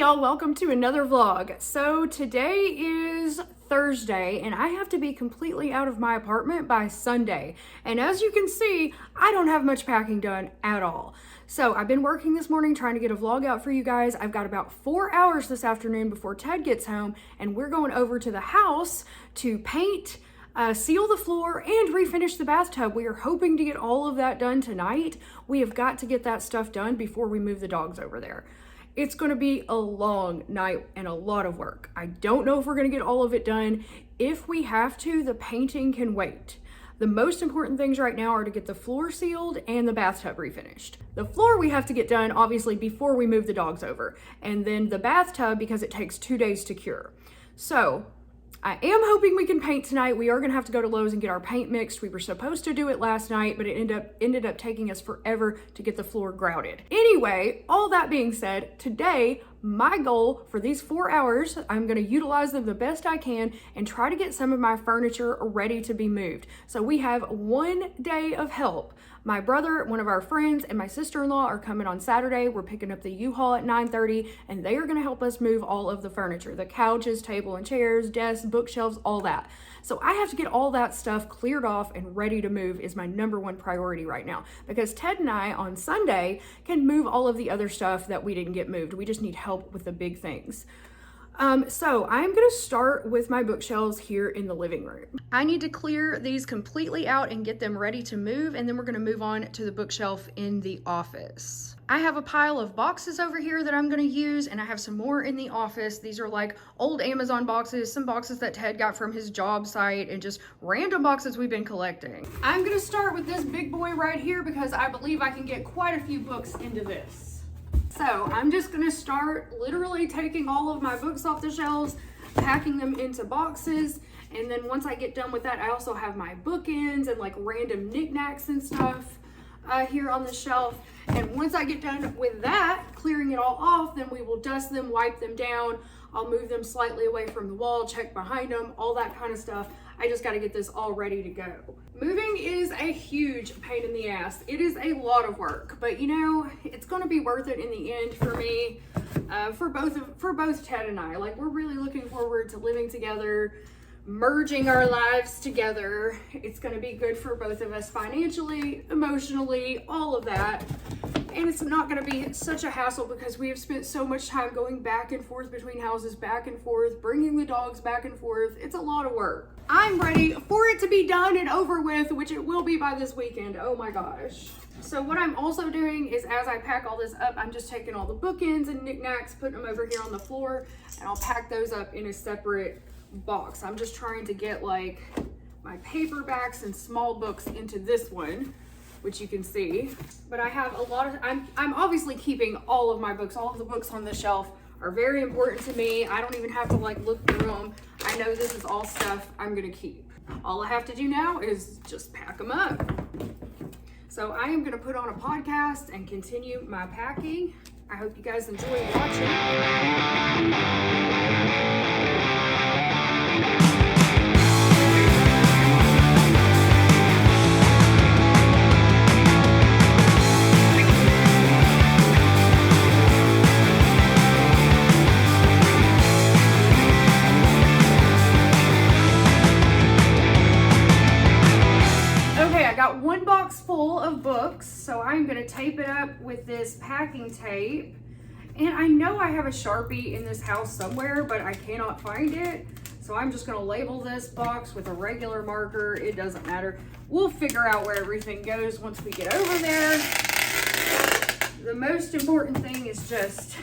y'all, welcome to another vlog. So today is Thursday and I have to be completely out of my apartment by Sunday. And as you can see, I don't have much packing done at all. So I've been working this morning trying to get a vlog out for you guys. I've got about 4 hours this afternoon before Ted gets home and we're going over to the house to paint, seal the floor, and refinish the bathtub. We are hoping to get all of that done tonight. We have got to get that stuff done before we move the dogs over there. It's going to be a long night and a lot of work. I don't know if we're going to get all of it done. If we have to, the painting can wait. The most important things right now are to get the floor sealed and the bathtub refinished. The floor we have to get done, obviously, before we move the dogs over. And then the bathtub, because it takes 2 days to cure. So I am hoping we can paint tonight. We are gonna have to go to Lowe's and get our paint mixed. We were supposed to do it last night, but it ended up taking us forever to get the floor grouted. Anyway, all that being said, today, my goal for these 4 hours, I'm gonna utilize them the best I can and try to get some of my furniture ready to be moved. So we have 1 day of help. My brother, one of our friends, and my sister-in-law are coming on Saturday. We're picking up the U-Haul at 9:30, and they are gonna help us move all of the furniture, the couches, table and chairs, desks, bookshelves, all that. So I have to get all that stuff cleared off and ready to move is my #1 priority right now, because Ted and I on Sunday can move all of the other stuff that we didn't get moved. We just need help with the big things. So I'm gonna start with my bookshelves here in the living room. I need to clear these completely out and get them ready to move, and then we're gonna move on to the bookshelf in the office. I have a pile of boxes over here that I'm gonna use, and I have some more in the office. These are like old Amazon boxes, some boxes that Ted got from his job site, and just random boxes we've been collecting. I'm gonna start with this big boy right here because I believe I can get quite a few books into this. So I'm just gonna start literally taking all of my books off the shelves, packing them into boxes, and then once I get done with that, I also have my bookends and like random knickknacks and stuff here on the shelf. And once I get done with that, clearing it all off, then we will dust them, wipe them down. I'll move them slightly away from the wall, check behind them, all that kind of stuff. I just got to get this all ready to go. Moving is a huge pain in the ass. It is a lot of work, but you know, it's going to be worth it in the end for me, for both Ted and I. Like, we're really looking forward to living together, merging our lives together. It's going to be good for both of us financially, emotionally, all of that. And it's not going to be such a hassle because we have spent so much time going back and forth between houses, back and forth, bringing the dogs back and forth. It's a lot of work. I'm ready for it to be done and over with, which it will be by this weekend. Oh my gosh. So what I'm also doing is, as I pack all this up, I'm just taking all the bookends and knickknacks, putting them over here on the floor, and I'll pack those up in a separate box. I'm just trying to get like my paperbacks and small books into this one, which you can see. But I have a lot of, I'm obviously keeping all of my books. All of the books on the shelf are very important to me. I don't even have to like look through them. I know this is all stuff I'm gonna keep. All I have to do now is just pack them up. So I am gonna put on a podcast and continue my packing. I hope you guys enjoy watching. One box full of books, so I'm gonna tape it up with this packing tape. And I know I have a Sharpie in this house somewhere, but I cannot find it. So I'm just gonna label this box with a regular marker. It doesn't matter. We'll figure out where everything goes once we get over there. The most important thing is just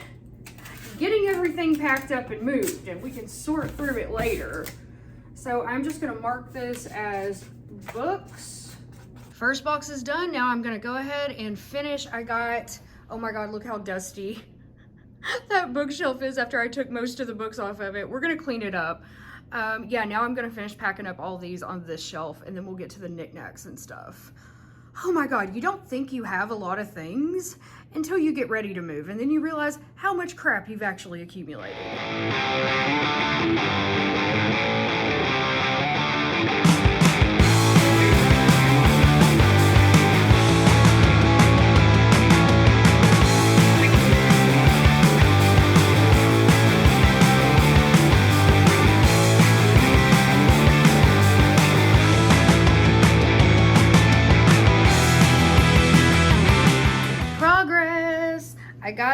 getting everything packed up and moved, and we can sort through it later. So I'm just gonna mark this as books. First box is done. Now I'm gonna go ahead and finish. I got, oh my God, look how dusty that bookshelf is after I took most of the books off of it. We're gonna clean it up. Yeah, now I'm gonna finish packing up all these on this shelf, and then we'll get to the knickknacks and stuff. Oh my God, you don't think you have a lot of things until you get ready to move, and then you realize how much crap you've actually accumulated.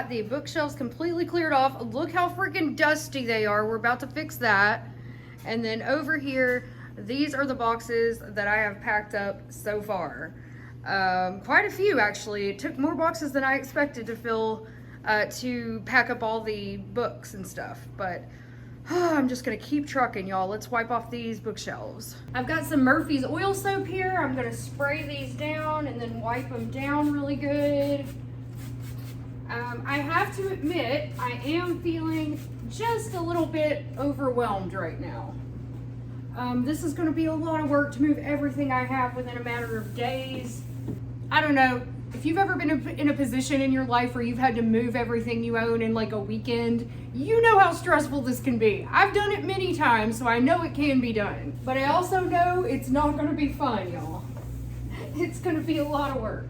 got the bookshelves completely cleared off. Look how freaking dusty they are. We're about to fix that. And then over here, these are the boxes that I have packed up so far. Quite a few, actually. It took more boxes than I expected to fill, to pack up all the books and stuff. But I'm just gonna keep trucking, y'all. Let's wipe off these bookshelves. I've got some Murphy's oil soap here. I'm gonna spray these down and then wipe them down really good. I have to admit, I am feeling just a little bit overwhelmed right now. This is going to be a lot of work to move everything I have within a matter of days. I don't know, if you've ever been in a position in your life where you've had to move everything you own in like a weekend, you know how stressful this can be. I've done it many times, so I know it can be done. But I also know it's not going to be fun, y'all. It's going to be a lot of work.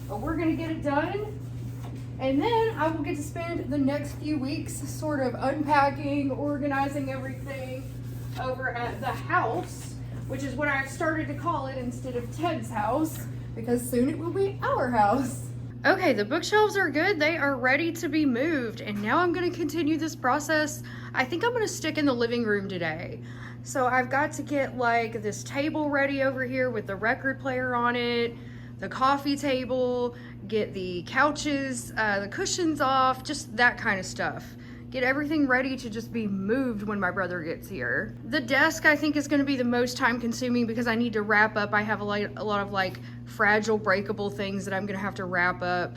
But we're going to get it done. And then I will get to spend the next few weeks sort of unpacking, organizing everything over at the house, which is what I've started to call it instead of Ted's house, because soon it will be our house. Okay, the bookshelves are good. They are ready to be moved. And now I'm going to continue this process. I think I'm going to stick in the living room today. So I've got to get like this table ready over here with the record player on it, the coffee table, get the couches, the cushions off, just that kind of stuff. Get everything ready to just be moved when my brother gets here. The desk I think is going to be the most time consuming because I need to wrap up. I have a lot of like fragile, breakable things that I'm going to have to wrap up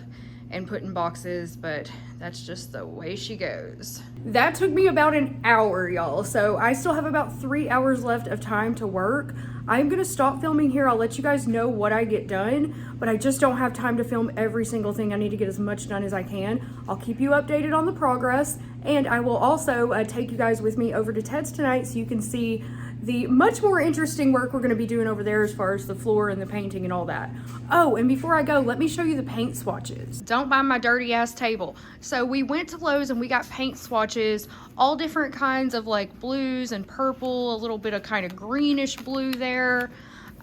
and put in boxes, but that's just the way she goes. That took me about an hour, y'all, so I still have about 3 hours left of time to work. I'm gonna stop filming here. I'll let you guys know what I get done, but I just don't have time to film every single thing. I need to get as much done as I can. I'll keep you updated on the progress, and I will also take you guys with me over to Ted's tonight so you can see the much more interesting work we're going to be doing over there as far as the floor and the painting and all that. Oh, and before I go, let me show you the paint swatches. Don't buy my dirty ass table. So we went to Lowe's and we got paint swatches, all different kinds of like blues and purple, a little bit of kind of greenish blue there.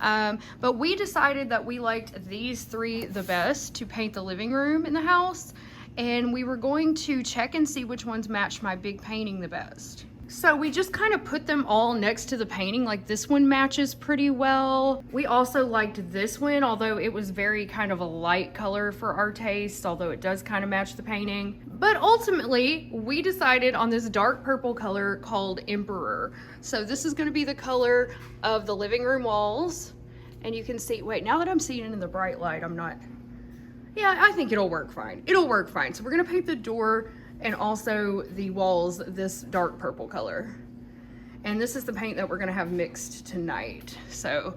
But we decided that we liked these three the best to paint the living room in the house. And we were going to check and see which ones matched my big painting the best. So we just kind of put them all next to the painting, like this one matches pretty well. We also liked this one, although it was very kind of a light color for our taste, although it does kind of match the painting. But ultimately, we decided on this dark purple color called Emperor. So this is gonna be the color of the living room walls. And you can see, wait, now that I'm seeing it in the bright light, yeah, I think it'll work fine. It'll work fine. So we're gonna paint the door and also the walls this dark purple color. And this is the paint that we're gonna have mixed tonight. So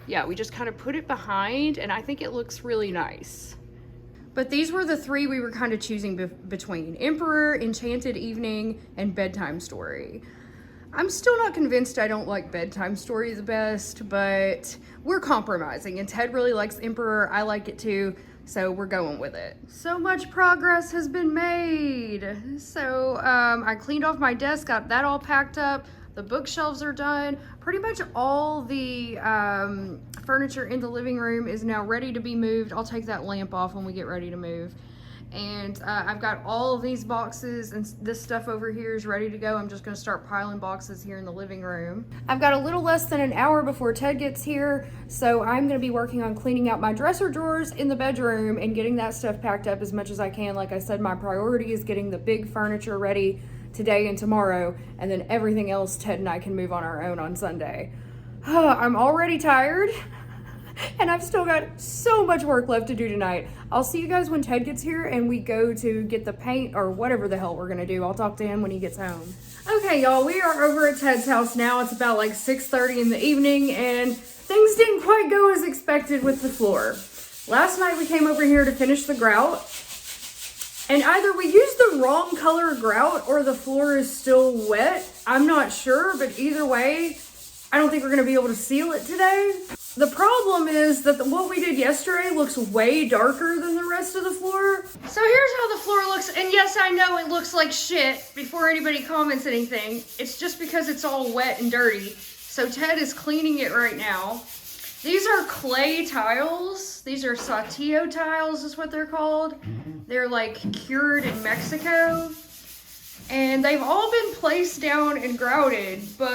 yeah, we just kind of put it behind and I think it looks really nice. But these were the three we were kind of choosing between: Emperor, Enchanted Evening, and Bedtime Story. I'm still not convinced I don't like Bedtime Story the best, but we're compromising, and Ted really likes Emperor, I like it too. So we're going with it. So much progress has been made. So I cleaned off my desk, got that all packed up. The bookshelves are done. Pretty much all the furniture in the living room is now ready to be moved. I'll take that lamp off when we get ready to move. And I've got all of these boxes and this stuff over here is ready to go. I'm just gonna start piling boxes here in the living room. I've got a little less than an hour before Ted gets here, so I'm gonna be working on cleaning out my dresser drawers in the bedroom and getting that stuff packed up as much as I can. Like I said, my priority is getting the big furniture ready today and tomorrow, and then everything else Ted and I can move on our own on Sunday. I'm already tired. And I've still got so much work left to do tonight. I'll see you guys when Ted gets here and we go to get the paint or whatever the hell we're gonna do. I'll talk to him when he gets home. Okay, y'all, we are over at Ted's house now. It's about like 6:30 in the evening and things didn't quite go as expected with the floor. Last night we came over here to finish the grout and either we used the wrong color grout or the floor is still wet. I'm not sure, but either way, I don't think we're gonna be able to seal it today. The problem is that what we did yesterday looks way darker than the rest of the floor. So here's how the floor looks, and yes, I know it looks like shit before anybody comments anything. It's just because it's all wet and dirty. So Ted is cleaning it right now. These are clay tiles. These are Saltillo tiles is what they're called. They're like cured in Mexico. And they've all been placed down and grouted, but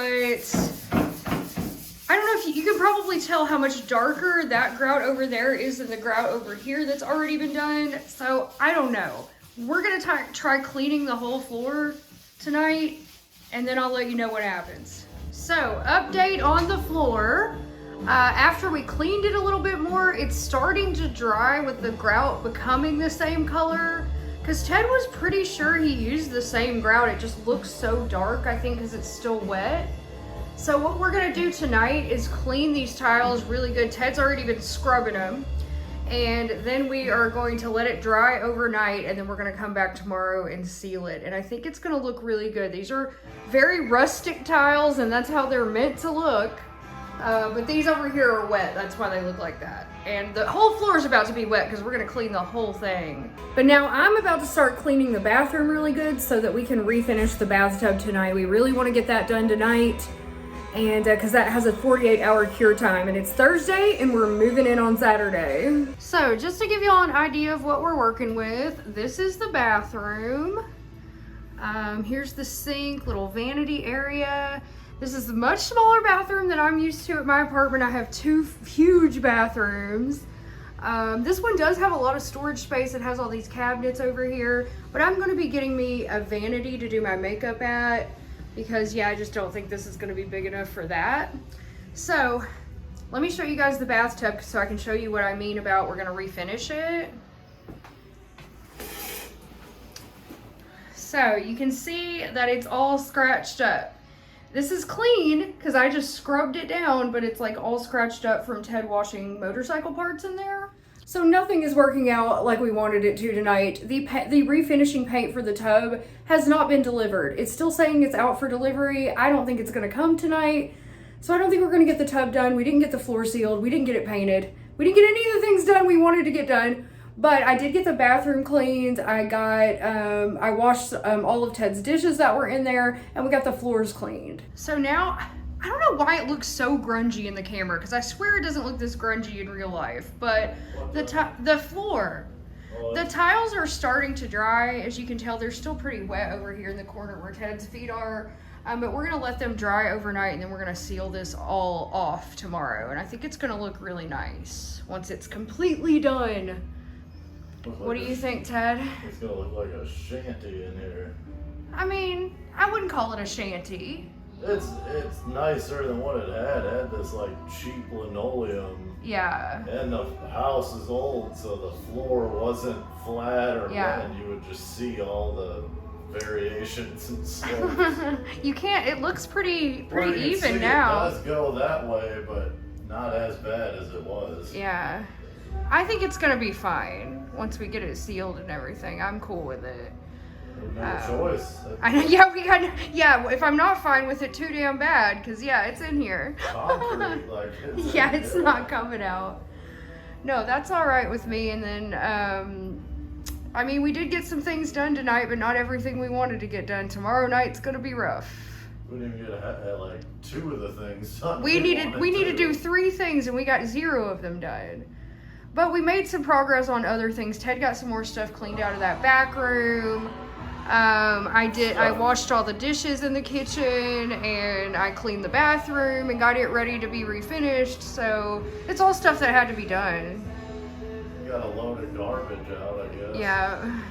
I don't know if you can probably tell how much darker that grout over there is than the grout over here that's already been done. So I don't know. We're gonna try cleaning the whole floor tonight, and then I'll let you know what happens. So update on the floor. After we cleaned it a little bit more, it's starting to dry with the grout becoming the same color. Because Ted was pretty sure he used the same grout. It just looks so dark, I think, because it's still wet. So what we're going to do tonight is clean these tiles really good. Ted's already been scrubbing them. And then we are going to let it dry overnight, and then we're going to come back tomorrow and seal it. And I think it's going to look really good. These are very rustic tiles, and that's how they're meant to look. But these over here are wet. That's why they look like that. And the whole floor is about to be wet because we're going to clean the whole thing. But now I'm about to start cleaning the bathroom really good so that we can refinish the bathtub tonight. We really want to get that done tonight. And because that has a 48-hour cure time. And it's Thursday and we're moving in on Saturday. So just to give you all an idea of what we're working with, this is the bathroom. Here's the sink, little vanity area. This is a much smaller bathroom than I'm used to at my apartment. I have two huge bathrooms. This one does have a lot of storage space. It has all these cabinets over here, but I'm gonna be getting me a vanity to do my makeup at because yeah, I just don't think this is gonna be big enough for that. So let me show you guys the bathtub so I can show you what I mean about we're gonna refinish it. So you can see that it's all scratched up. This is clean because I just scrubbed it down, but it's like all scratched up from Ted washing motorcycle parts in there. So nothing is working out like we wanted it to tonight. The refinishing paint for the tub has not been delivered. It's still saying it's out for delivery. I don't think it's gonna come tonight. So I don't think we're gonna get the tub done. We didn't get the floor sealed. We didn't get it painted. We didn't get any of the things done we wanted to get done. But I did get the bathroom cleaned. I washed all of Ted's dishes that were in there, and we got the floors cleaned. So now, I don't know why it looks so grungy in the camera, because I swear it doesn't look this grungy in real life. But the floor, the tiles are starting to dry. As you can tell, they're still pretty wet over here in the corner where Ted's feet are. But we're gonna let them dry overnight, and then we're gonna seal this all off tomorrow. And I think it's gonna look really nice once it's completely done. What do you think, Ted? It's gonna look like a shanty in here. I mean, I wouldn't call it a shanty. It's nicer than what it had. It had this like cheap linoleum. Yeah. And the house is old, so the floor wasn't flat or bent. You would just see all the variations and stuff. You can't. It looks pretty even now. It does go that way, but not as bad as it was. Yeah. I think it's gonna be fine once we get it sealed and everything. I'm cool with it. No choice. I know. Yeah, if I'm not fine with it, too damn bad. Cause yeah, it's in here. Concrete, like it's yeah, it's not coming out. No, that's all right with me. And then, I mean, we did get some things done tonight, but not everything we wanted to get done. Tomorrow night's gonna be rough. We didn't get like 2 of the things done. We need to do 3 things, and we got 0 of them done. But we made some progress on other things. Ted got some more stuff cleaned out of that back room. I washed all the dishes in the kitchen, and I cleaned the bathroom and got it ready to be refinished. So it's all stuff that had to be done. You got a load of garbage out, I guess. Yeah.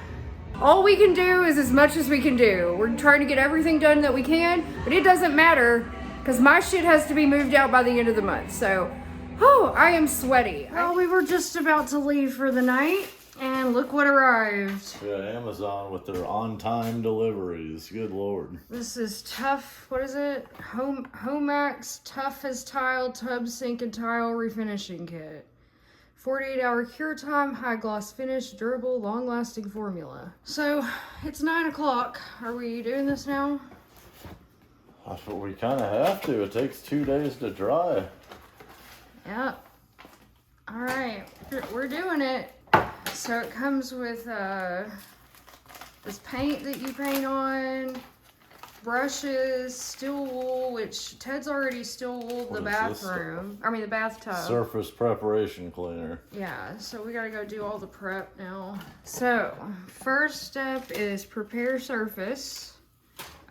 All we can do is as much as we can do. We're trying to get everything done that we can, but it doesn't matter because my shit has to be moved out by the end of the month. So, oh, I am sweaty. Well, we were just about to leave for the night, and look what arrived. Yeah, Amazon with their on-time deliveries. Good Lord. This is tough. What is it? Homax Tough as Tile Tub Sink and Tile Refinishing Kit. 48-hour cure time, high gloss finish, durable, long-lasting formula. So, it's 9 o'clock. Are we doing this now? That's what we kind of have to. It takes 2 days to dry. Yep. All right, we're doing it. So it comes with this paint that you paint on, brushes, steel wool, which Ted's already steel wooled the bathroom. I mean the bathtub. Surface preparation cleaner. Yeah, so we gotta go do all the prep now. So, first step is prepare surface.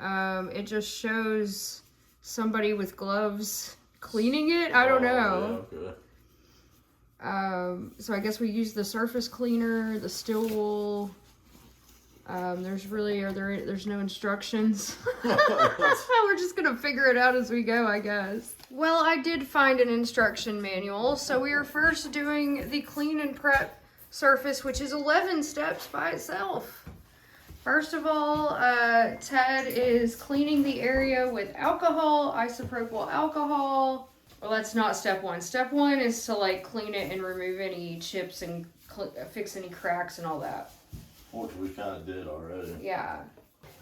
It just shows somebody with gloves cleaning it. I don't know. Yeah, okay. So I guess we use the surface cleaner, the steel wool. There's no instructions. We're just gonna figure it out as we go, I guess. Well, I did find an instruction manual. So we are first doing the clean and prep surface, which is 11 steps by itself. First of all, Ted is cleaning the area with alcohol, isopropyl alcohol. Well, that's not step one. Step one is to like clean it and remove any chips and fix any cracks and all that. Which we kind of did already. Yeah.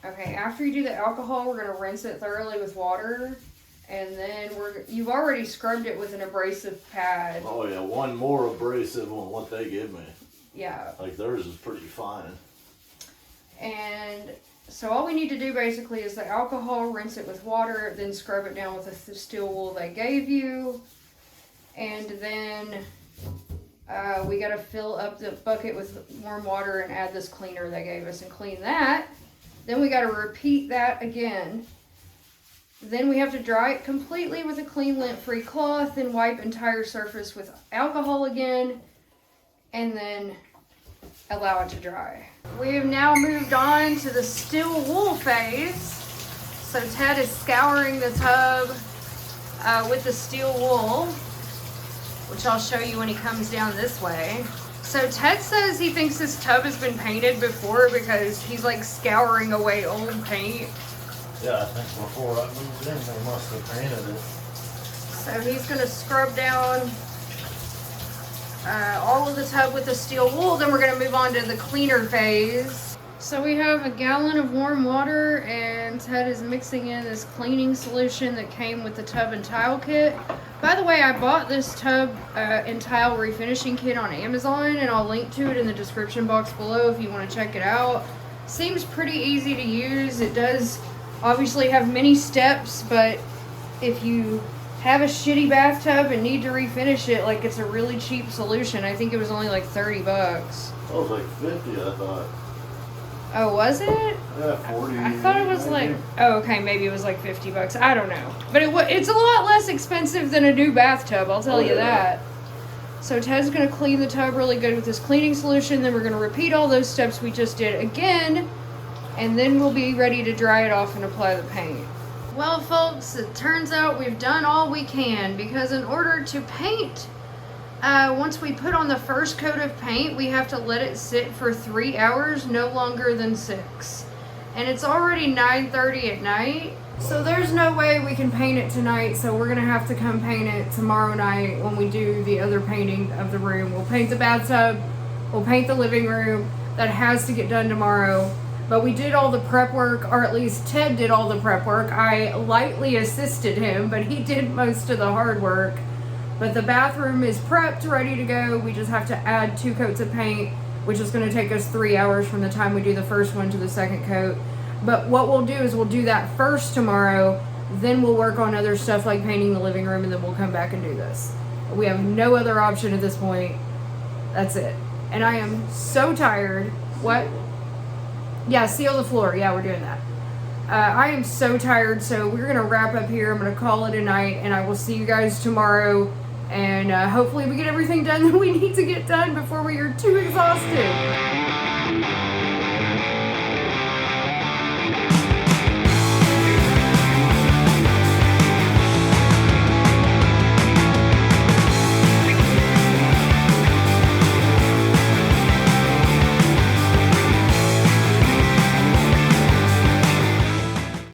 Okay, after you do the alcohol, we're going to rinse it thoroughly with water. And then you've already scrubbed it with an abrasive pad. Oh yeah, one more abrasive than what they give me. Yeah. Like theirs is pretty fine. And so all we need to do basically is the alcohol, rinse it with water, then scrub it down with the steel wool they gave you. And then we got to fill up the bucket with warm water and add this cleaner they gave us and clean that. Then we got to repeat that again. Then we have to dry it completely with a clean lint-free cloth and wipe entire surface with alcohol again. And then allow it to dry. We have now moved on to the steel wool phase. So Ted is scouring the tub with the steel wool, which I'll show you when he comes down this way. So Ted says he thinks this tub has been painted before because he's like scouring away old paint. Yeah, I think before I moved in, they must have painted it. So he's gonna scrub down all of the tub with the steel wool. Then we're gonna move on to the cleaner phase. So we have a gallon of warm water and Ted is mixing in this cleaning solution that came with the tub and tile kit. By the way, I bought this tub and tile refinishing kit on Amazon, and I'll link to it in the description box below if you want to check it out. Seems pretty easy to use. It does obviously have many steps, but if you have a shitty bathtub and need to refinish it, like, it's a really cheap solution. I think it was only like 30 bucks. It was like 50, I thought. Oh, was it? Yeah, 40. I thought it was maybe. like, oh, okay, maybe it was like 50 bucks. I don't know. But it's a lot less expensive than a new bathtub, I'll tell you that. So Ted's going to clean the tub really good with this cleaning solution. Then we're going to repeat all those steps we just did again. And then we'll be ready to dry it off and apply the paint. Well, folks, it turns out we've done all we can, because in order to paint, once we put on the first coat of paint, we have to let it sit for 3 hours, no longer than 6. And it's already 9:30 at night. So there's no way we can paint it tonight, so we're gonna have to come paint it tomorrow night when we do the other painting of the room. We'll paint the bathtub, we'll paint the living room. That has to get done tomorrow. But we did all the prep work, or at least Ted did all the prep work. I lightly assisted him, but he did most of the hard work. But the bathroom is prepped, ready to go. We just have to add 2 coats of paint, which is going to take us 3 hours from the time we do the first one to the second coat. But what we'll do is we'll do that first tomorrow, then we'll work on other stuff like painting the living room, and then we'll come back and do this. We have no other option at this point. That's it. And I am so tired. What? Yeah, seal the floor. Yeah, we're doing that. I am so tired, so we're going to wrap up here. I'm going to call it a night, and I will see you guys tomorrow. And hopefully we get everything done that we need to get done before we are too exhausted.